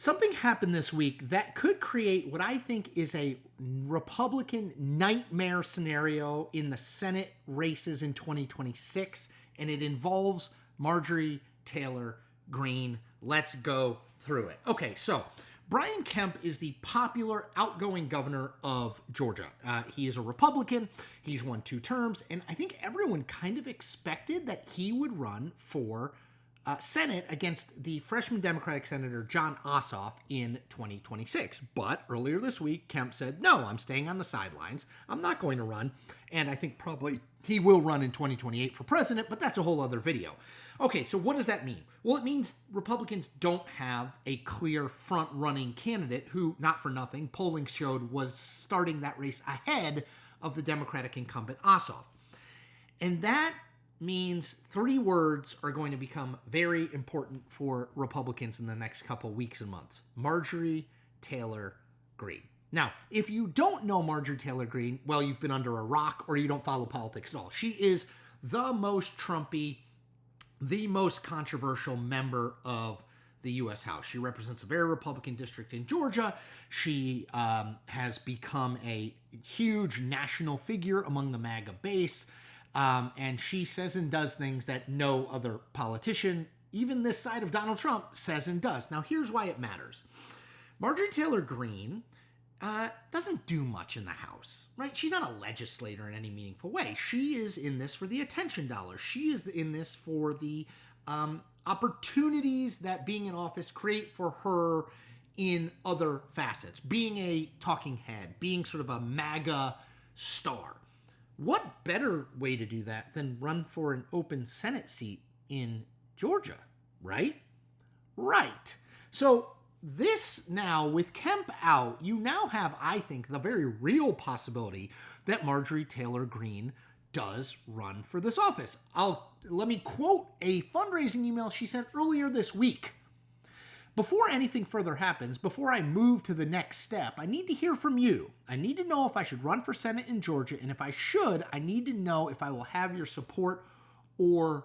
Something happened this week that could create what I think is a Republican nightmare scenario in the Senate races in 2026, and it involves Marjorie Taylor Greene. Let's go through it. Okay, so Brian Kemp is the popular outgoing governor of Georgia. He is a Republican. He's won 2 terms, and I think everyone kind of expected that he would run for Senate against the freshman Democratic Senator Jon Ossoff in 2026. But earlier this week, Kemp said, no, I'm staying on the sidelines. I'm not going to run. And I think probably he will run in 2028 for president, but that's a whole other video. Okay, so what does that mean? Well, it means Republicans don't have a clear front-running candidate who, not for nothing, polling showed was starting that race ahead of the Democratic incumbent Ossoff. And that means 3 words are going to become very important for Republicans in the next couple weeks and months. Marjorie Taylor Greene. Now, if you don't know Marjorie Taylor Greene, well, you've been under a rock or you don't follow politics at all. She is the most Trumpy, the most controversial member of the U.S. House. She represents a very Republican district in Georgia. She has become a huge national figure among the MAGA base. And she says and does things that no other politician, even this side of Donald Trump, says and does. Now, here's why it matters. Marjorie Taylor Greene doesn't do much in the House, right? She's not a legislator in any meaningful way. She is in this for the attention dollar. She is in this for the opportunities that being in office create for her in other facets. Being a talking head, being sort of a MAGA star. What better way to do that than run for an open Senate seat in Georgia, right? Right. So this now, with Kemp out, you now have, I think, the very real possibility that Marjorie Taylor Greene does run for this office. Let me quote a fundraising email she sent earlier this week. Before anything further happens, before I move to the next step, I need to hear from you. I need to know if I should run for Senate in Georgia, and if I should, I need to know if I will have your support or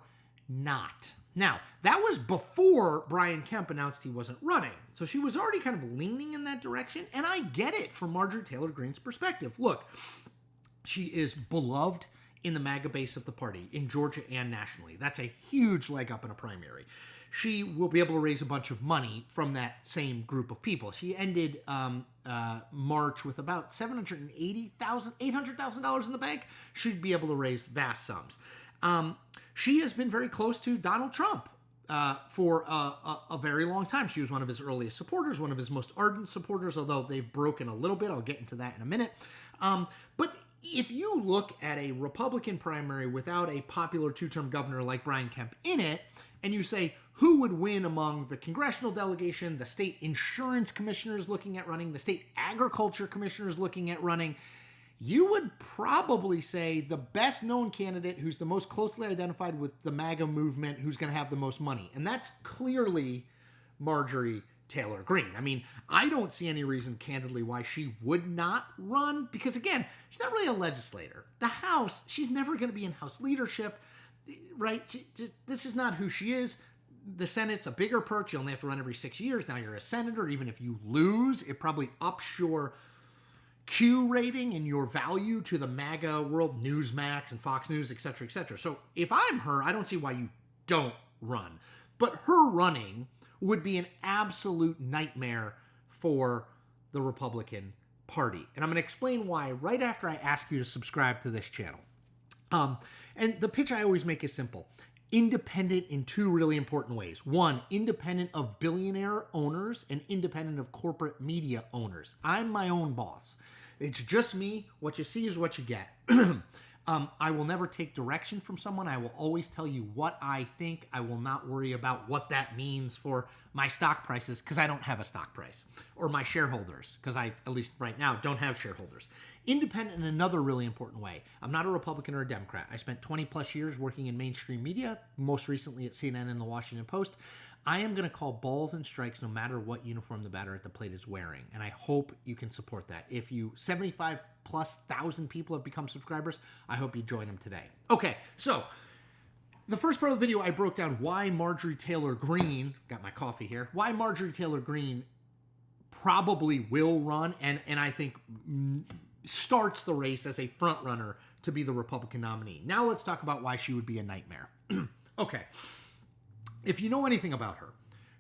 not. Now, that was before Brian Kemp announced he wasn't running, so she was already kind of leaning in that direction, and I get it from Marjorie Taylor Greene's perspective. Look, she is beloved in the MAGA base of the party, in Georgia and nationally. That's a huge leg up in a primary. She will be able to raise a bunch of money from that same group of people. She ended March with about $800,000 in the bank. She'd be able to raise vast sums. She has been very close to Donald Trump for a very long time. She was one of his earliest supporters, one of his most ardent supporters, although they've broken a little bit. I'll get into that in a minute. But if you look at a Republican primary without a popular 2-term governor like Brian Kemp in it, and you say, who would win among the congressional delegation, the state insurance commissioners looking at running, the state agriculture commissioners looking at running, you would probably say the best known candidate who's the most closely identified with the MAGA movement, who's going to have the most money. And that's clearly Marjorie Taylor Greene. I mean, I don't see any reason, candidly, why she would not run, because again, she's not really a legislator. The House, she's never going to be in House leadership, right? This is not who she is. The Senate's a bigger perch. You only have to run every 6 years. Now you're a senator. Even if you lose, it probably ups your Q rating and your value to the MAGA world, Newsmax and Fox News, et cetera, et cetera. So if I'm her, I don't see why you don't run. But her running would be an absolute nightmare for the Republican Party. And I'm going to explain why right after I ask you to subscribe to this channel. And the pitch I always make is simple. Independent in 2 really important ways. 1, independent of billionaire owners and independent of corporate media owners. I'm my own boss. It's just me. What you see is what you get. I will never take direction from someone. I will always tell you what I think. I will not worry about what that means for my stock prices because I don't have a stock price, or my shareholders because I, at least right now, don't have shareholders. Independent in another really important way. I'm not a Republican or a Democrat. I spent 20 plus years working in mainstream media, most recently at CNN and the Washington Post. I am going to call balls and strikes no matter what uniform the batter at the plate is wearing, and I hope you can support that. If you 75,000+ people have become subscribers, I hope you join them today. Okay, so the first part of the video, I broke down why Marjorie Taylor Greene, got my coffee here, why Marjorie Taylor Greene probably will run, and I think starts the race as a front runner to be the Republican nominee. Now let's talk about why she would be a nightmare. Okay. If you know anything about her,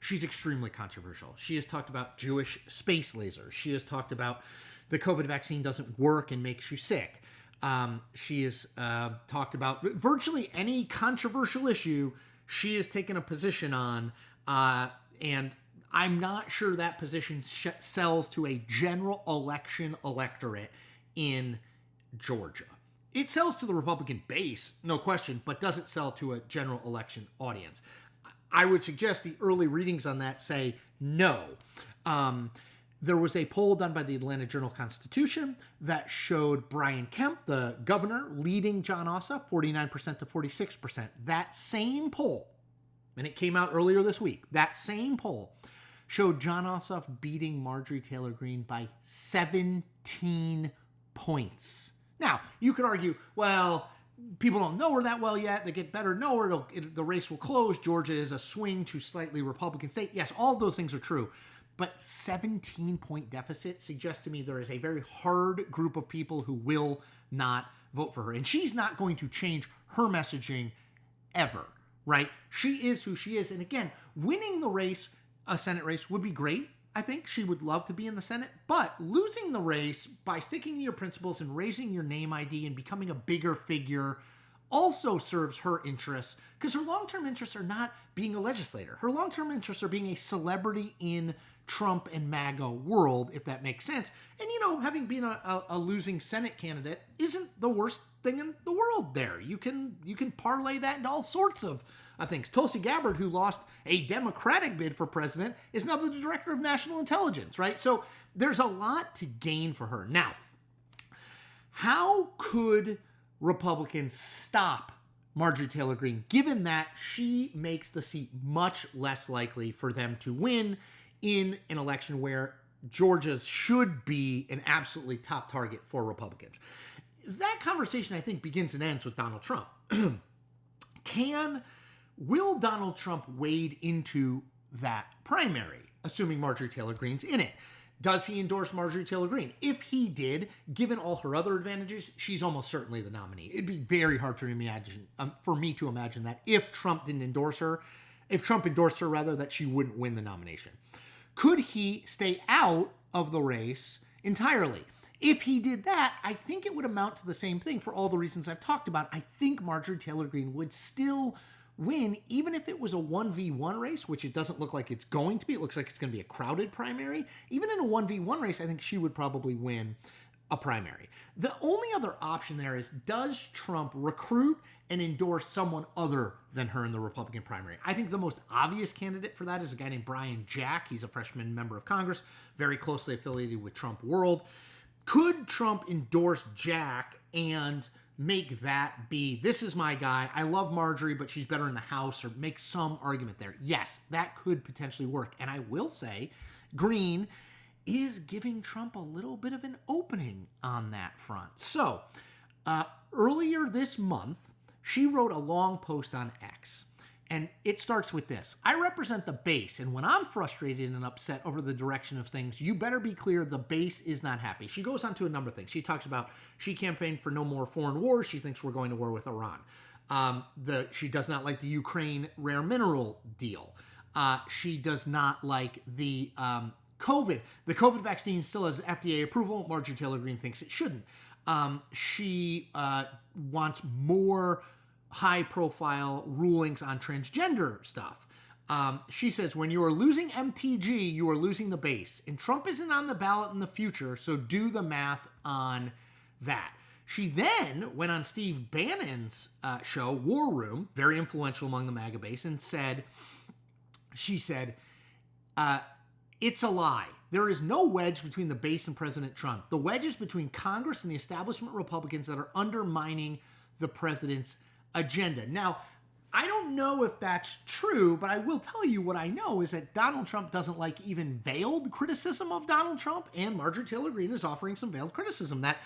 she's extremely controversial. She has talked about Jewish space lasers. She has talked about the COVID vaccine doesn't work and makes you sick. She has talked about virtually any controversial issue she has taken a position on, and I'm not sure that position sells to a general election electorate in Georgia. It sells to the Republican base, no question, but does it sell to a general election audience? I would suggest the early readings on that say no. There was a poll done by the Atlanta Journal-Constitution that showed Brian Kemp, the governor, leading Jon Ossoff 49% to 46%. That same poll, and it came out earlier this week, that same poll showed Jon Ossoff beating Marjorie Taylor Greene by 17 points. Now, you could argue, well, people don't know her that well yet. They get better to know her. The race will close. Georgia is a swing to slightly Republican state. Yes, all of those things are true. But 17-point deficit suggests to me there is a very hard group of people who will not vote for her. And she's not going to change her messaging ever, right? She is who she is. And again, winning the race, a Senate race, would be great. I think she would love to be in the Senate, but losing the race by sticking to your principles and raising your name ID and becoming a bigger figure also serves her interests, because her long-term interests are not being a legislator. Her long-term interests are being a celebrity in Trump and MAGA world, if that makes sense. And, you know, having been a losing Senate candidate isn't the worst thing in the world there. You can parlay that into all sorts of things. Tulsi Gabbard, who lost a Democratic bid for president, is now the director of national intelligence, right? So there's a lot to gain for her. Now, how could Republicans stop Marjorie Taylor Greene, given that she makes the seat much less likely for them to win in an election where Georgia should be an absolutely top target for Republicans? That conversation, I think, begins and ends with Donald Trump. Will Donald Trump wade into that primary, assuming Marjorie Taylor Greene's in it? Does he endorse Marjorie Taylor Greene? If he did, given all her other advantages, she's almost certainly the nominee. It'd be very hard for me to imagine that if Trump didn't endorse her, if Trump endorsed her rather, that she wouldn't win the nomination. Could he stay out of the race entirely? If he did that, I think it would amount to the same thing for all the reasons I've talked about. I think Marjorie Taylor Greene would still win, even if it was a 1v1 race, which it doesn't look like it's going to be. It looks like it's going to be a crowded primary. Even in a 1v1 race, I think she would probably win a primary. The only other option there is, does Trump recruit and endorse someone other than her in the Republican primary? I think the most obvious candidate for that is a guy named Brian Jack. He's a freshman member of Congress, very closely affiliated with Trump World. Could Trump endorse Jack and make that be, this is my guy, I love Marjorie, but she's better in the House, or make some argument there? Yes, that could potentially work. And I will say, Greene is giving Trump a little bit of an opening on that front. So, earlier this month, she wrote a long post on X. And it starts with this: I represent the base, and when I'm frustrated and upset over the direction of things, you better be clear the base is not happy. She goes on to a number of things. She talks about she campaigned for no more foreign wars. She thinks we're going to war with Iran. She does not like the Ukraine rare mineral deal. She does not like the COVID. The COVID vaccine still has FDA approval. Marjorie Taylor Greene thinks it shouldn't. She wants more high-profile rulings on transgender stuff. She says, when you are losing MTG, you are losing the base. And Trump isn't on the ballot in the future, so do the math on that. She then went on Steve Bannon's show, War Room, very influential among the MAGA base, and she said, it's a lie. There is no wedge between the base and President Trump. The wedge is between Congress and the establishment Republicans that are undermining the president's agenda. Now, I don't know if that's true, but I will tell you what I know is that Donald Trump doesn't like even veiled criticism of Donald Trump, and Marjorie Taylor Greene is offering some veiled criticism that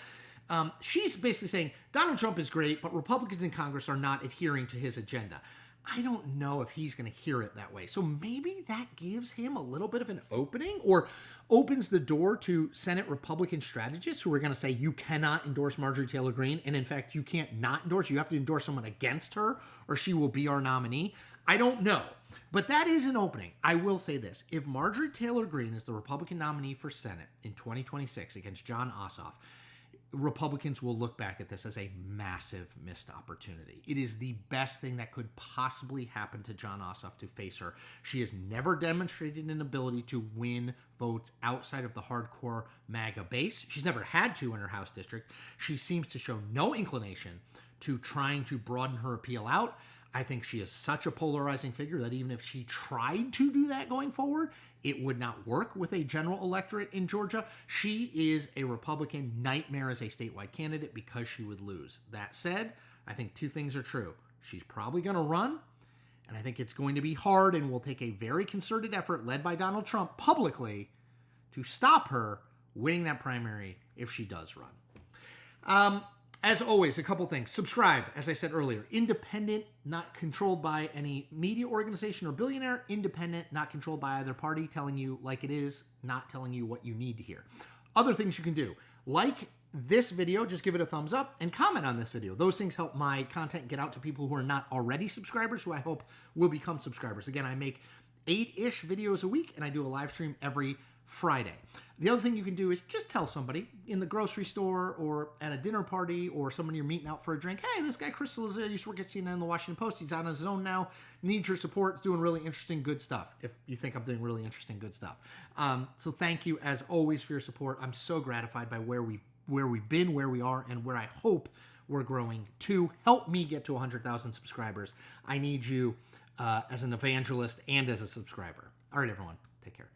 she's basically saying Donald Trump is great, but Republicans in Congress are not adhering to his agenda. I don't know if he's going to hear it that way. So maybe that gives him a little bit of an opening, or opens the door to Senate Republican strategists who are going to say you cannot endorse Marjorie Taylor Greene. And in fact, you can't not endorse. You have to endorse someone against her or she will be our nominee. I don't know. But that is an opening. I will say this. If Marjorie Taylor Greene is the Republican nominee for Senate in 2026 against Jon Ossoff, Republicans will look back at this as a massive missed opportunity. It is the best thing that could possibly happen to Jon Ossoff to face her. She has never demonstrated an ability to win votes outside of the hardcore MAGA base. She's never had to in her House district. She seems to show no inclination to trying to broaden her appeal out. I think she is such a polarizing figure that even if she tried to do that going forward, it would not work with a general electorate in Georgia. She is a Republican nightmare as a statewide candidate because she would lose. That said, I think two things are true. She's probably going to run, and I think it's going to be hard and will take a very concerted effort led by Donald Trump publicly to stop her winning that primary if she does run. As always, a couple things. Subscribe, as I said earlier. Independent, not controlled by any media organization or billionaire. Independent, not controlled by either party, telling you like it is, not telling you what you need to hear. Other things you can do. Like this video, just give it a thumbs up, and comment on this video. Those things help my content get out to people who are not already subscribers, who I hope will become subscribers. Again, I make 8-ish videos a week, and I do a live stream every Friday. The other thing you can do is just tell somebody in the grocery store or at a dinner party or someone you're meeting out for a drink, hey, this guy Chris Cillizza used to work at CNN and the Washington Post. He's on his own now. Needs your support. He's doing really interesting, good stuff, if you think I'm doing really interesting, good stuff. So thank you, as always, for your support. I'm so gratified by where we've been, where we are, and where I hope we're growing to. Help me get to 100,000 subscribers. I need you as an evangelist and as a subscriber. All right, everyone. Take care.